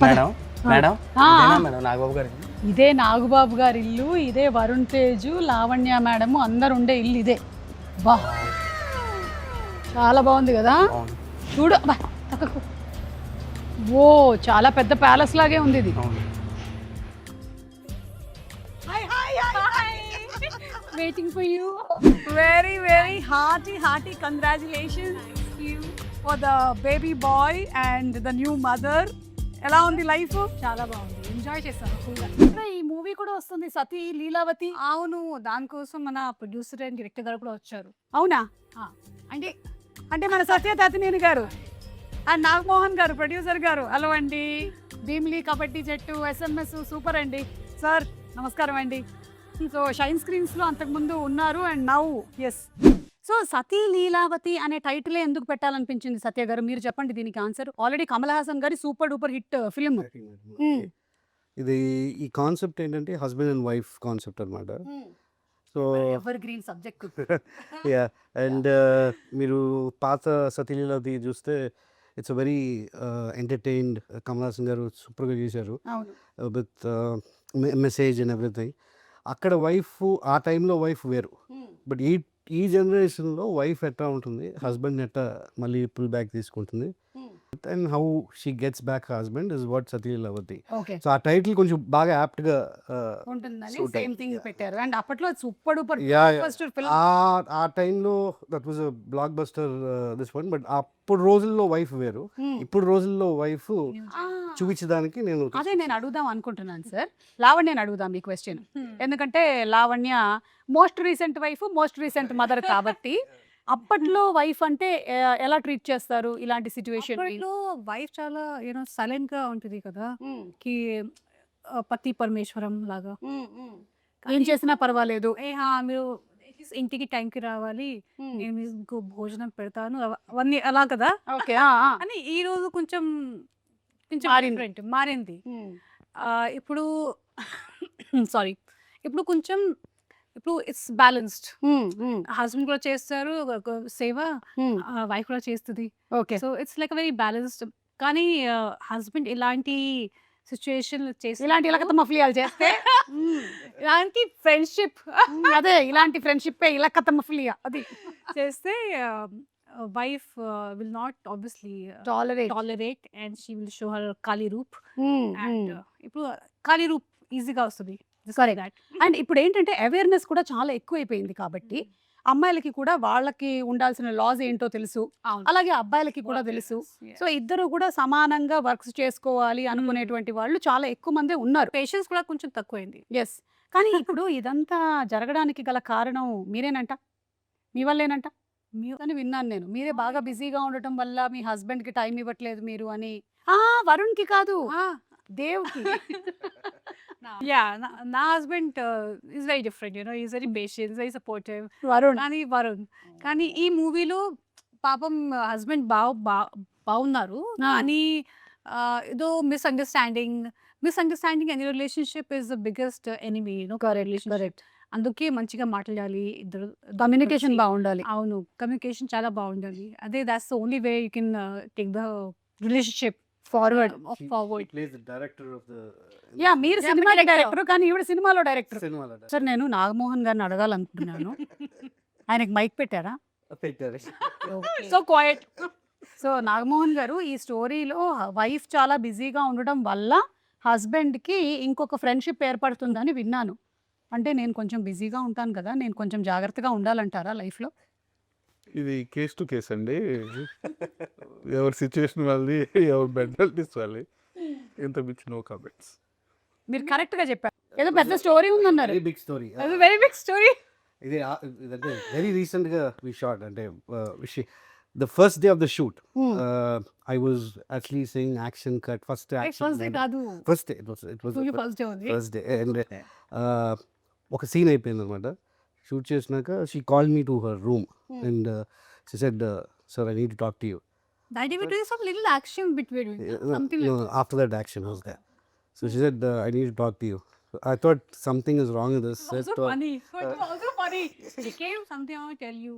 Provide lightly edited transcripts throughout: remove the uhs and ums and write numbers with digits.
Madam madam ఆ, ఇదేనా madam Nagababu గారి ఇదే నాగుబాబు గారి ఇల్లు, ఇదే వరుణ్ తేజు, లావణ్య మేడం అందరు ఉండే ఇల్లు ఇదే. బా చాలా బాగుంది కదా. అవును చూడు బా, పక్కకు. ఓ చాలా పెద్ద ప్యాలెస్ లాగే ఉంది ఇది. అవును Waiting for you. Very hearty congratulations you for the baby boy and the new mother. ఎలా ఉంది లైఫ్? చాలా బాగుంది, ఎంజాయ్ చేస్తాను ఫుల్గా. ఈ మూవీ కూడా వస్తుంది, సతీ లీలావతి. అవును, దానికోసం మన ప్రొడ్యూసర్ అండ్ డైరెక్టర్ గారు కూడా వచ్చారు. అవునా? అంటే అంటే మన సత్యతాతినేని గారు అండ్ నాగమోహన్ గారు ప్రొడ్యూసర్ గారు. హలో అండి. భీమ్లీ కబడ్డీ జట్టు, SMS సూపర్ అండి. సార్ నమస్కారం అండి. సో షైన్ స్క్రీన్స్ లో అంతకుముందు ఉన్నారు అండ్ నౌ ఎస్, సో సతీ లీలావతి అనే టైటిలే ఎందుకు పెట్టాలనిపించింది సత్య గారు? మీరు చెప్పండి దీనికి ఆన్సర్. ఆల్రెడీ కమల్ హాసన్ గారి సూపర్ డూపర్ హిట్ ఫిల్మ్. ఇది ఈ కాన్సెప్ట్ ఏంటంటే హస్బెండ్ అండ్ వైఫ్ కాన్సెప్ట్ అనమాట. So ever green subject. Yeah and మీరు పాత సతీలీలావతి చూస్తే it's a very entertained. Kamal Haasan గారు సూపర్గా చేశారు అవును. With message and everything. అక్కడ వైఫ్ ఆ టైంలో వైఫ్ వేరు, బట్ ఈ జనరేషన్లో వైఫ్ ఎట్లా ఉంటుంది, హస్బెండ్ ఎట్లా మళ్ళీ పుల్ బ్యాక్ తీసుకుంటుంది and how she gets back husband is what సతీలీలావతి. Okay, so ఆ టైటిల్ కొంచెం బాగా యాప్ట్గా ఉంటుందని suit సేమ్ థింగ్ పెట్టారు. అండ్ అప్పట్లో super duper Yeah, first film. ఆ టైంలో that was a block buster this one. But అప్పుడు రోజుల్లో వైఫ్ వేరు, ఇప్పుడు రోజుల్లో వైఫ్ చూపించడానికి నేను అదే నేను అడుగుదాం అనుకుంటున్నాను సార్. లావణ్యని అడుగుదాం ఈ క్వశ్చన్, ఎందుకంటే Lavanya most recent wife, most recent mother కాబట్టి అప్పట్లో వైఫ్ అంటే ఎలా ట్రీట్ చేస్తారు ఇలాంటి సిచ్యువేషన్? అప్పట్లో వైఫ్ చాలా సైలెంట్ గా ఉంటుంది కదా, కి పతి పరమేశ్వరం లాగా. ఏం చేసినా పర్వాలేదు. మీరు ఇంటికి టైంకి రావాలి, నేను మీకు భోజనం పెడతాను, అవన్నీ అలా కదా. ఓకే, అని ఈ రోజు కొంచెం కొంచెం మారింది. different, మారింది. ఇప్పుడు సారీ, ఇప్పుడు కొంచెం ఇప్పుడు ఇట్స్ బ్యాలెన్స్డ్. హస్బెండ్ కూడా చేస్తారు సేవ, వైఫ్ కూడా చేస్తుంది. Okay, so it's like very balanced. కానీ హస్బెండ్ ఇలాంటి సిచ్యుయేషన్ చేసి ఇలాంటి ఇలకత మఫ్లియాలు చేస్తే ఇలాంటి ఫ్రెండ్షిప్ అదే ఇలాంటి ఫ్రెండ్షిప్ ఇలకత మఫ్లియా అది చేస్తే wife will not obviously tolerate. Tolerate and she will show her Kali roop. And ఇప్పుడు కాళీ రూప్ ఈజీగా వస్తుంది. Correct. అండ్ ఇప్పుడు ఏంటంటే అవేర్నెస్ కూడా చాలా ఎక్కువైపోయింది కాబట్టి అమ్మాయిలకి కూడా వాళ్ళకి ఉండాల్సిన లాస్ ఏంటో తెలుసు, అలాగే అబ్బాయిలకి కూడా తెలుసు. సో ఇద్దరు కూడా సమానంగా వర్క్స్ చేసుకోవాలి అనుకునేటువంటి వాళ్ళు చాలా ఎక్కువ మందే ఉన్నారు. పేషెన్స్ కూడా కొంచెం తక్కువైంది. ఎస్, కానీ ఇప్పుడు ఇదంతా జరగడానికి గల కారణం మీరేనంట, మీ వల్లేనంట. అని విన్నాను నేను. మీరే బాగా బిజీగా ఉండటం వల్ల మీ హస్బెండ్ కి టైం ఇవ్వట్లేదు మీరు అని. వరుణ్ కి కాదు, దేవ్కి. యా, నా husband is very different, is very patience, very supportive. Varun కానీ కానీ ఈ మూవీలో పాపం హస్బెండ్ బాగున్నారు అని ఏదో misunderstanding any relationship is the biggest enemy. Correct. అందుకే మంచిగా మాట్లాడాలి ఇద్దరు, కమ్యూనికేషన్ బాగుండాలి. అవును, కమ్యూనికేషన్ చాలా బాగుండాలి. అదే that's the only way you can take the relationship forward. Yeah, మీరు సినిమా డైరెక్టర్ కానీ ఈవిడ సినిమాలో డైరెక్టర్. సార్ నేను నాగమోహన్ గారిని అడగాలనుకుంటున్నాను. ఆయనకి మైక్ పెట్టారా? So quiet. సో నాగమోహన్ గారు, ఈ స్టోరీలో వైఫ్ చాలా బిజీగా ఉండడం వల్ల హస్బెండ్కి ఇంకొక ఫ్రెండ్షిప్ ఏర్పడుతుందని విన్నాను. అంటే నేను కొంచెం బిజీగా ఉంటాను కదా, నేను కొంచెం జాగ్రత్తగా ఉండాలంటారా లైఫ్లో? ఇది కేస్ టు కేస్ అండి. ఎవరి సిచ్యువేషన్ వాళ్ళది, ఎవరి మెంటాలిటీస్ వాళ్ళది. ఇంత మించి నో కామెంట్స్. మీరు కరెక్ట్గా చెప్పారు. ఏదో పెద్ద స్టోరీ ఉందన్నారు. Very big story. Very big story. ఇది ఇదంటే వెరీ రీసెంట్గా వి షాట్. అంటే the first day of the shoot I was actually saying action cut first first day కాదు, first day it was first day ఉంది. First day. And ఒక scene అయిపోయింది అనమాట. Shoot చేసినాక she call me to her room and she said, sir I need to talk to you. That day we doing some little action between something like that. After that action was there. So she said, I need to talk to you. So I thought something is wrong with this. Also funny. So it was also funny. She came something, I want to tell you.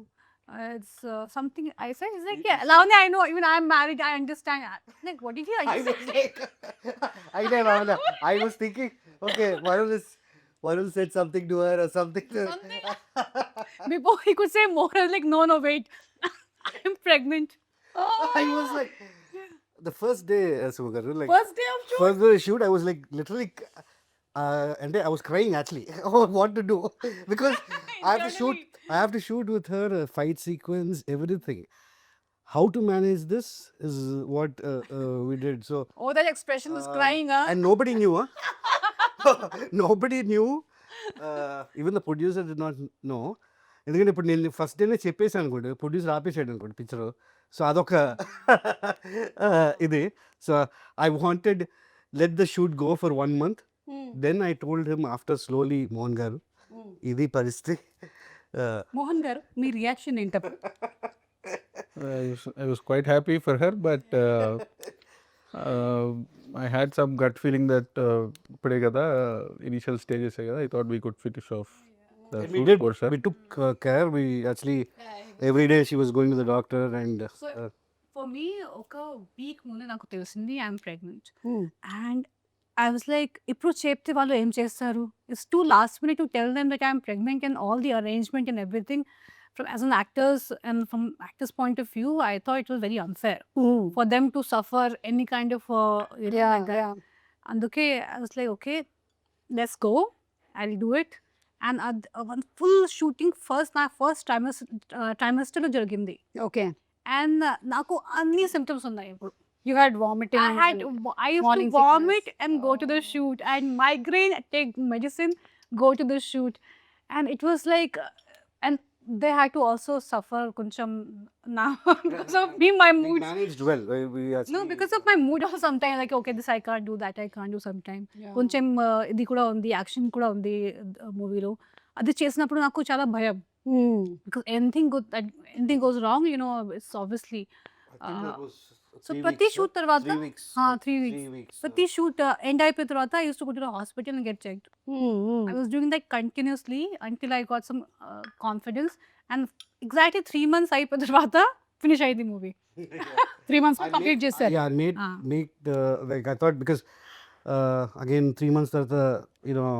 It's something I say. It's like, yeah, Lavanya, I know, even I'm married, I understand. Like, what did you I was like, I was thinking, okay, Varun said something to her or something. Before he could say more, I was like, no, wait. I'm pregnant. I was like, the first day, Sumagaru, like, First day of shoot. first day of shoot, I was like, literally, and I was crying actually. What to do? Because I have to shoot with her, a fight sequence, everything. How to manage this is what we did. So, Oh, that expression was crying, huh? and nobody knew, huh? Nobody knew. Even the producer did not know. ఎందుకంటే ఇప్పుడు నేను first డేనే చెప్పేసాను అనుకోండి, producer ఆపేసాడు అనుకోండి picture. So అదొక ఇది. So I wanted let the shoot go for 1 month. Then I told him after slowly, Mohan garu ఇది పరిస్థితి. మోహన్ గారు మీ రియాక్షన్ ఏంటప్పుడు? I was quite happy for her, but I had some gut feeling that ఇప్పుడే కదా initial stages కదా, I thought we could finish off the We shoot did. portion. We took care. We actually every day she was going to the doctor and For me, ఒక week ముందే నాకు తెలిసింది I'm pregnant. Hmm. And I was like, ఇప్పుడు చెప్తే వాళ్ళు ఏం చేస్తారు? It's two last minute to tell them that I'm pregnant and all the arrangement and everything. From as an actors and from actors point of view, I thought it was very unfair for them to suffer any kind of like that. అందుకే I was like, okay, let's go, I'll do it. And one full shooting నా first ట్రైమస్టర్లో జరిగింది. Okay. And నాకు అన్ని symptoms ఉన్నాయి ఇప్పుడు. You had vomiting. I used morning to vomit sickness. and go to the shoot, and migraine, take medicine, go to the shoot. And it was like, and they had to also suffer koncham now because of me, my we mood. managed well. We actually, No, because of my mood also sometimes like, okay, this I can't do, that I can't do sometime. కొంచెం ఇది కూడా ఉంది, action కూడా ఉంది మూవీలో. అది చేసినప్పుడు నాకు చాలా భయం. Because anything goes wrong, you know, it's obviously. I think that was So 3 ప్రతి weeks, షూట్ huh? తర్వాత 3 weeks. 3 3 weeks. weeks. ప్రతి షూట్ ఎండ్ అయిపోయిన తర్వాత I used to go to the hospital and get checked. I was doing that continuously until I got some confidence, and exactly 3 months అయిపోయిన తర్వాత finish అయింది movie. 3 months I complete made- చేశారు. Yeah, I Ah. make the, like I thought, because again 3 months తర్వాత, you know,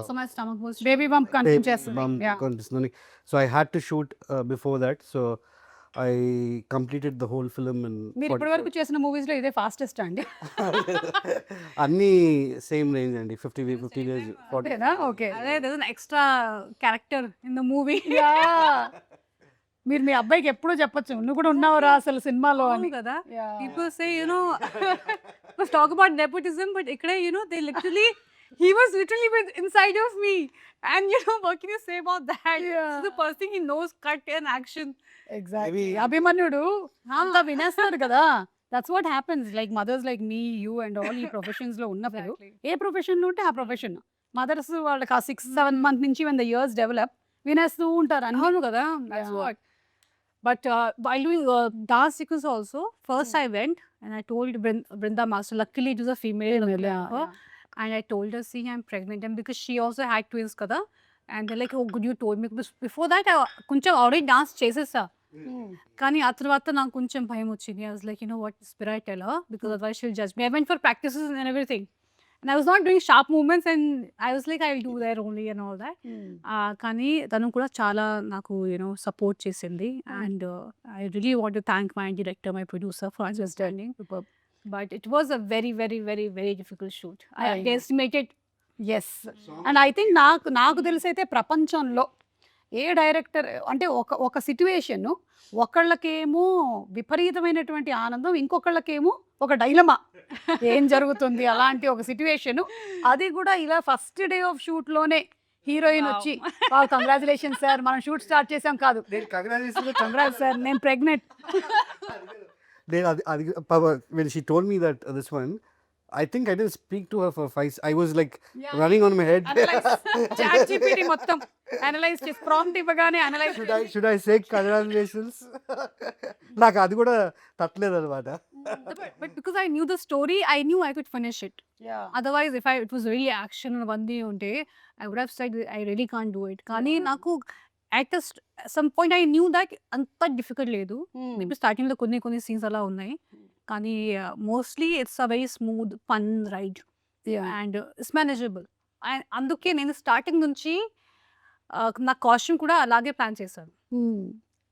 Also my stomach was baby bump continue చేస్తుంది. bump Yeah. కనిపిస్తుంది. So I had to shoot before that. So I completed the whole film in మీరు ఇప్పటి వరకు చేసిన movies లో ఇదే fastest అండి? అన్ని సేమ్ రేంజ్ అండి. 50 days 40. అంతేనా? ఓకే. అదే there's an extra character in the movie. మీరు మీ అబ్బాయికి ఎప్పుడూ చెప్పొచ్చు, నువ్వు కూడా ఉన్నావురా అసలు సినిమాలో అని. అవును కదా. People say, you know, let's talk about nepotism, but ikkade, you know, they literally, he was literally inside of me. And you know, what can you say about that? Yeah. So the first thing he knows, cut and action. Exactly. Maybe- అభిమన్యుడు అంతా వినేస్తాడు కదా. That's what happens. Like mothers like me, you and all ఈ professions లో ఉన్నప్పుడు ఏ profession లో ఉంటే ఆ ప్రొఫెషన్ మదర్స్ వాళ్ళకి ఆ 6-7 months నుంచి when the years develop వినేస్తూ ఉంటారు అన్ని. అవును కదా. That's Yeah. what. But while doing dance sequence also, first I went and I told Brinda Master, luckily it was a female choreographer, and I told her, see, I'm pregnant, and because she also had twins kada, and they're like, oh good, you told me. Because before that I కొంచెం already dance చేసేసా, కానీ ఆ తర్వాత నాకు కొంచెం భయం వచ్చింది. I was like, you know what, Spira, I tell her, because otherwise she'll judge me. I went for practices and everything, and I was not doing sharp movements, and I was like, I'll do there only and all that. కానీ తను కూడా చాలా నాకు support చేసింది, and I really want to thank my director, my producer for understanding. But it was a very very very very difficult shoot. I estimated. Yes. And I think నాకు తెలిసైతే ప్రపంచంలో ఏ director అంటే ఒక సిట్యుయేషన్ ఒకళ్ళకేమో విపరీతమైనటువంటి ఆనందం, ఇంకొకళ్ళకేమో ఒక dilemma, ఏం జరుగుతుంది అలాంటి ఒక సిట్యుయేషన్. అది కూడా ఇలా ఫస్ట్ డే ఆఫ్ షూట్ లోనే హీరోయిన్ వచ్చి, కంగ్రాచులేషన్ సార్, మనం షూట్ స్టార్ట్ చేసాం కాదు, కంగ్రాట్స్ సార్, నేను pregnant. When she told me that this one, I think I didn't speak to her for 5. I was like running on my head. ChatGPT మొత్తం analyse చేసి prompt ఇవ్వగానే analyse. Should I say congratulations? నాకు అది కూడా తట్టలేదు అనమాట. But because I knew the story, I knew I could finish it. Otherwise, if it was really action and one day unte, I would have said I really can't do it. కానీ నాకు at some point I knew that అంత difficult లేదు. Maybe స్టార్టింగ్లో కొన్ని scenes అలా ఉన్నాయి, కానీ mostly it's a very smooth fun ride and it's manageable. And అందుకే నేను స్టార్టింగ్ నుంచి నా కాస్ట్యూమ్ కూడా అలాగే ప్లాన్ చేశాను.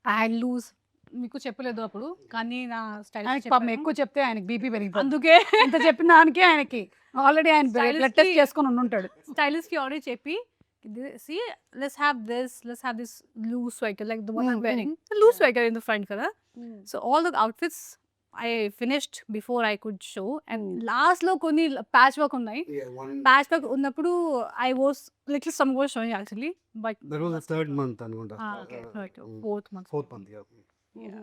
ఐ లూజ్ మీకు చెప్పలేదు అప్పుడు, కానీ నా స్టైల్ ఆయనకి పాపం ఎక్కువ చెప్తే ఆయనకి బీపీ పెరిగిపోతుంది. అందుకే ఇంత చెప్పిన దానికి ఆయనకి ఆల్రెడీ ఆయన బ్లడ్ టెస్ట్ Stylist-కి- చేసుకొని ఉంటాడు. స్టైలిస్ట్ కి ఆల్రెడీ చెప్పి, see, let's have this loose sweater like the one I'm wearing, the loose sweater in the front కదా. So all the outfits I finished before I could show, and last లో కొన్ని patch work ఉన్నాయి. Patch work ఉన్నప్పుడు I was little some was showing actually, but That was the third month అనుకుంటా. okay, right, fourth month. Fourth month, yeah.